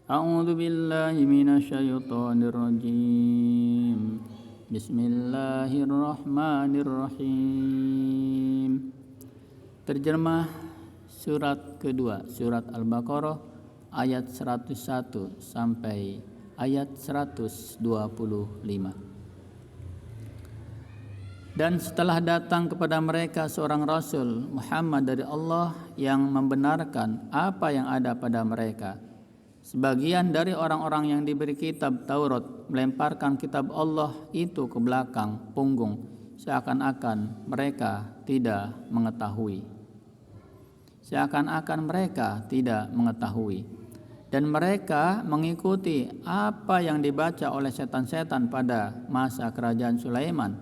A'udzu billahi minasyaitonir rajim. Bismillahirrahmanirrahim. Terjemah surat kedua, surat Al-Baqarah ayat 101 sampai ayat 125. Dan setelah datang kepada mereka seorang Rasul Muhammad dari Allah yang membenarkan apa yang ada pada mereka, sebagian dari orang-orang yang diberi kitab Taurat melemparkan kitab Allah itu ke belakang punggung, seakan-akan mereka tidak mengetahui. Dan mereka mengikuti apa yang dibaca oleh setan-setan pada masa kerajaan Sulaiman.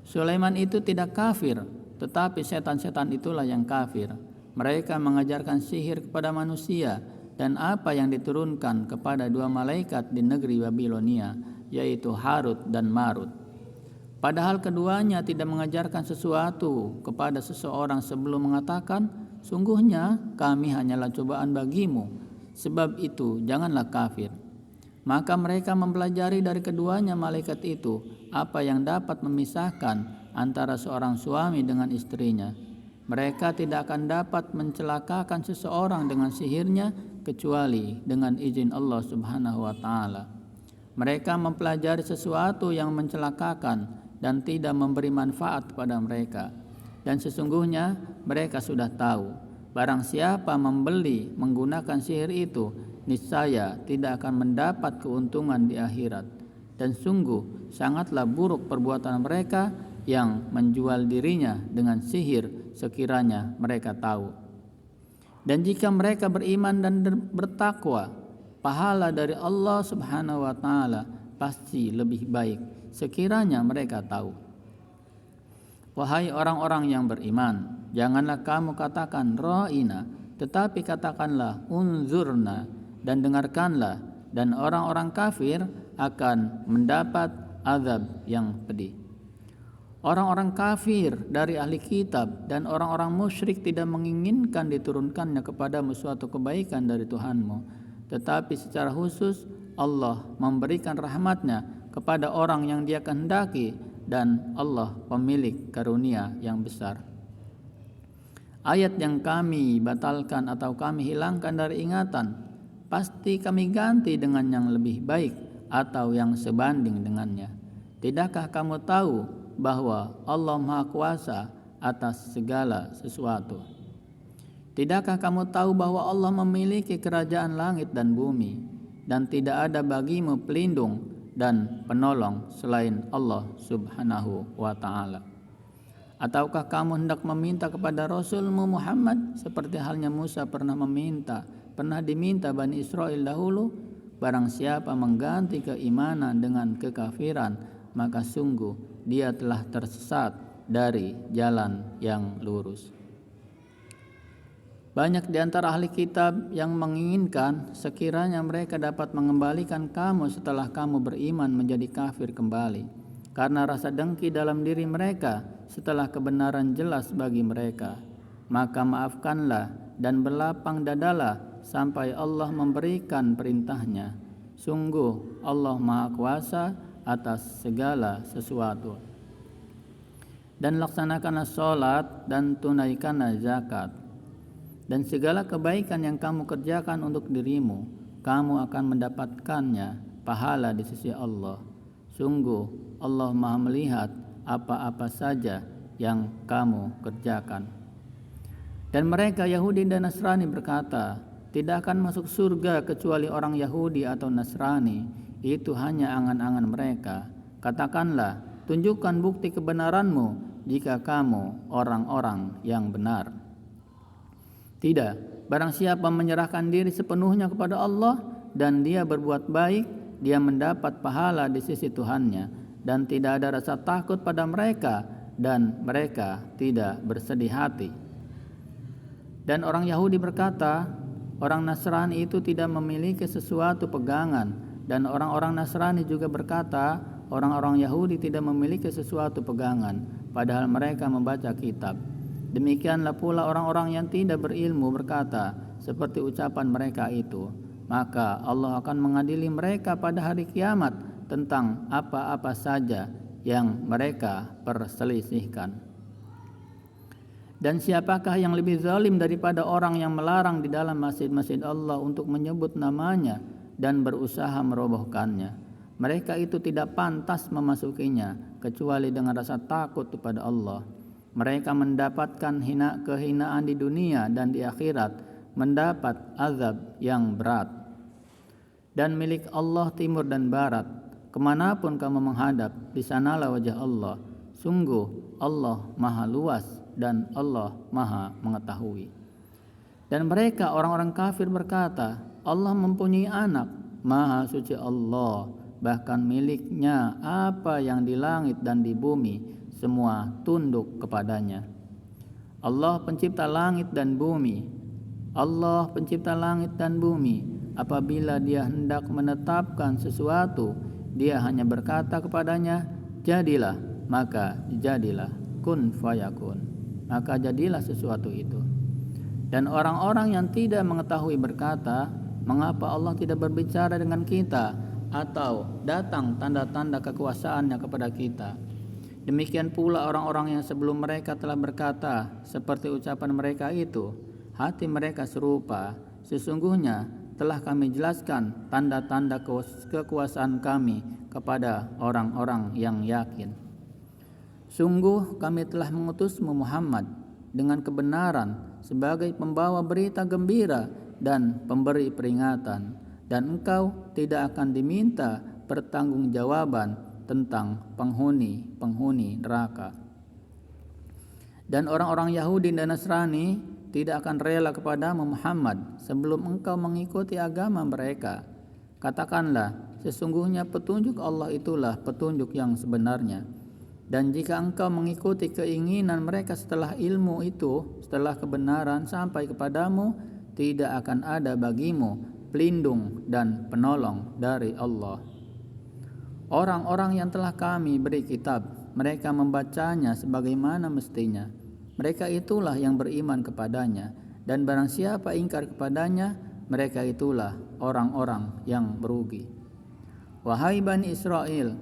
Sulaiman itu tidak kafir, tetapi setan-setan itulah yang kafir. Mereka mengajarkan sihir kepada manusia dan apa yang diturunkan kepada dua malaikat di negeri Babilonia, yaitu Harut dan Marut. Padahal keduanya tidak mengajarkan sesuatu kepada seseorang sebelum mengatakan, sungguhnya kami hanyalah cobaan bagimu, sebab itu janganlah kafir. Maka mereka mempelajari dari keduanya malaikat itu apa yang dapat memisahkan antara seorang suami dengan istrinya. Mereka tidak akan dapat mencelakakan seseorang dengan sihirnya kecuali dengan izin Allah Subhanahu wa taala. Mereka mempelajari sesuatu yang mencelakakan dan tidak memberi manfaat kepada mereka. Dan sesungguhnya mereka sudah tahu, barang siapa membeli menggunakan sihir itu, niscaya tidak akan mendapat keuntungan di akhirat. Dan sungguh sangatlah buruk perbuatan mereka yang menjual dirinya dengan sihir sekiranya mereka tahu. Dan jika mereka beriman dan bertakwa, pahala dari Allah Subhanahu wa taala pasti lebih baik sekiranya mereka tahu. Wahai orang-orang yang beriman, janganlah kamu katakan ra'ina, tetapi katakanlah unzurna, dan dengarkanlah, dan orang-orang kafir akan mendapat azab yang pedih. Orang-orang kafir dari ahli kitab dan orang-orang musyrik tidak menginginkan diturunkannya kepadamu suatu kebaikan dari Tuhanmu, tetapi secara khusus Allah memberikan rahmatnya kepada orang yang Dia kehendaki, dan Allah pemilik karunia yang besar. Ayat yang kami batalkan atau kami hilangkan dari ingatan, pasti kami ganti dengan yang lebih baik atau yang sebanding dengannya. Tidakkah kamu tahu bahwa Allah Maha Kuasa atas segala sesuatu? Tidakkah kamu tahu bahwa Allah memiliki kerajaan langit dan bumi, dan tidak ada bagimu pelindung dan penolong selain Allah Subhanahu wa ta'ala? Ataukah kamu hendak meminta kepada Rasulmu Muhammad seperti halnya Musa pernah diminta Bani Israel dahulu? Barang siapa mengganti keimanan dengan kekafiran, maka sungguh dia telah tersesat dari jalan yang lurus. Banyak di antara ahli kitab yang menginginkan sekiranya mereka dapat mengembalikan kamu setelah kamu beriman menjadi kafir kembali, karena rasa dengki dalam diri mereka setelah kebenaran jelas bagi mereka. Maka maafkanlah dan berlapang dadalah sampai Allah memberikan perintahnya. Sungguh Allah Maha Kuasa atas segala sesuatu. Dan laksanakanlah sholat dan tunaikanlah zakat. Dan segala kebaikan yang kamu kerjakan untuk dirimu, kamu akan mendapatkannya pahala di sisi Allah. Sungguh Allah Maha melihat apa-apa saja yang kamu kerjakan. Dan mereka Yahudi dan Nasrani berkata, tidak akan masuk surga kecuali orang Yahudi atau Nasrani. Itu hanya angan-angan mereka. Katakanlah, tunjukkan bukti kebenaranmu jika kamu orang-orang yang benar. Tidak, barang siapa menyerahkan diri sepenuhnya kepada Allah dan dia berbuat baik, dia mendapat pahala di sisi Tuhannya, dan tidak ada rasa takut pada mereka, dan mereka tidak bersedih hati. Dan orang Yahudi berkata, orang Nasrani itu tidak memiliki sesuatu pegangan, dan orang-orang Nasrani juga berkata, orang-orang Yahudi tidak memiliki sesuatu pegangan, padahal mereka membaca kitab. Demikianlah pula orang-orang yang tidak berilmu berkata seperti ucapan mereka itu, maka Allah akan mengadili mereka pada hari kiamat tentang apa-apa saja yang mereka perselisihkan. Dan siapakah yang lebih zalim daripada orang yang melarang di dalam masjid-masjid Allah untuk menyebut namanya dan berusaha merobohkannya? Mereka itu tidak pantas memasukinya kecuali dengan rasa takut kepada Allah. Mereka mendapatkan kehinaan di dunia dan di akhirat mendapat azab yang berat. Dan milik Allah timur dan barat, kemanapun kamu menghadap, di sanalah wajah Allah. Sungguh Allah maha luas dan Allah maha mengetahui. Dan mereka orang-orang kafir berkata, Allah mempunyai anak. Maha suci Allah, bahkan miliknya apa yang di langit dan di bumi, semua tunduk kepadanya. Allah pencipta langit dan bumi. Allah pencipta langit dan bumi. Apabila dia hendak menetapkan sesuatu, dia hanya berkata kepadanya, jadilah, maka jadilah. Kun fayakun, maka jadilah sesuatu itu. Dan orang-orang yang tidak mengetahui berkata, mengapa Allah tidak berbicara dengan kita atau datang tanda-tanda kekuasaannya kepada kita? Demikian pula orang-orang yang sebelum mereka telah berkata seperti ucapan mereka itu, hati mereka serupa. Sesungguhnya telah kami jelaskan tanda-tanda kekuasaan kami kepada orang-orang yang yakin. Sungguh kami telah mengutusmu Muhammad dengan kebenaran sebagai pembawa berita gembira dan pemberi peringatan, dan engkau tidak akan diminta pertanggungjawaban tentang penghuni neraka. Dan orang-orang Yahudi dan Nasrani tidak akan rela kepadamu Muhammad sebelum engkau mengikuti agama mereka. Katakanlah, sesungguhnya petunjuk Allah itulah petunjuk yang sebenarnya. Dan jika engkau mengikuti keinginan mereka setelah ilmu itu, setelah kebenaran sampai kepadamu, tidak akan ada bagimu pelindung dan penolong dari Allah. Orang-orang yang telah kami beri kitab, mereka membacanya sebagaimana mestinya. Mereka itulah yang beriman kepadanya, dan barang siapa ingkar kepadanya, mereka itulah orang-orang yang merugi. Wahai Bani Israel,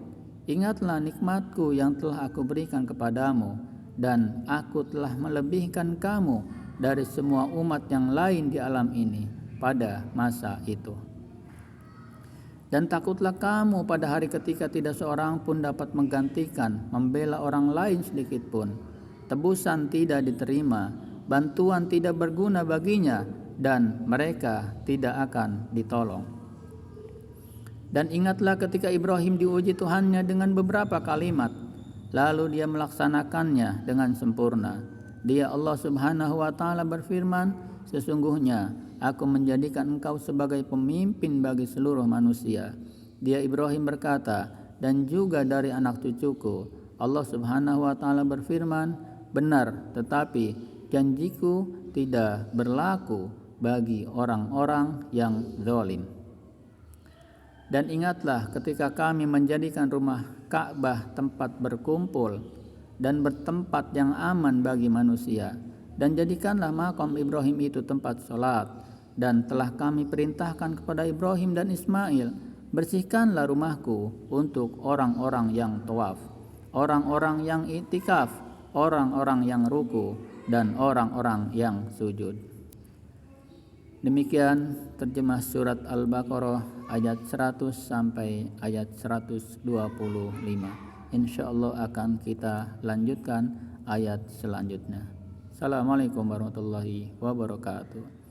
ingatlah nikmatku yang telah aku berikan kepadamu, dan aku telah melebihkan kamu dari semua umat yang lain di alam ini pada masa itu. Dan takutlah kamu pada hari ketika tidak seorang pun dapat menggantikan, membela orang lain sedikit pun. Tebusan tidak diterima, bantuan tidak berguna baginya, dan mereka tidak akan ditolong. Dan ingatlah ketika Ibrahim diuji Tuhannya dengan beberapa kalimat, lalu dia melaksanakannya dengan sempurna. Dia Allah Subhanahu wa Ta'ala berfirman, sesungguhnya aku menjadikan engkau sebagai pemimpin bagi seluruh manusia. Dia Ibrahim berkata, dan juga dari anak cucuku. Allah Subhanahu wa Ta'ala berfirman, benar, tetapi janjiku tidak berlaku bagi orang-orang yang zalim. Dan ingatlah ketika kami menjadikan rumah Ka'bah tempat berkumpul dan bertempat yang aman bagi manusia, dan jadikanlah maqam Ibrahim itu tempat sholat. Dan telah kami perintahkan kepada Ibrahim dan Ismail, bersihkanlah rumahku untuk orang-orang yang tawaf, orang-orang yang i'tikaf, orang-orang yang ruku, dan orang-orang yang sujud. Demikian terjemah surat Al-Baqarah ayat 100 sampai ayat 125. Insyaallah akan kita lanjutkan ayat selanjutnya. Assalamualaikum warahmatullahi wabarakatuh.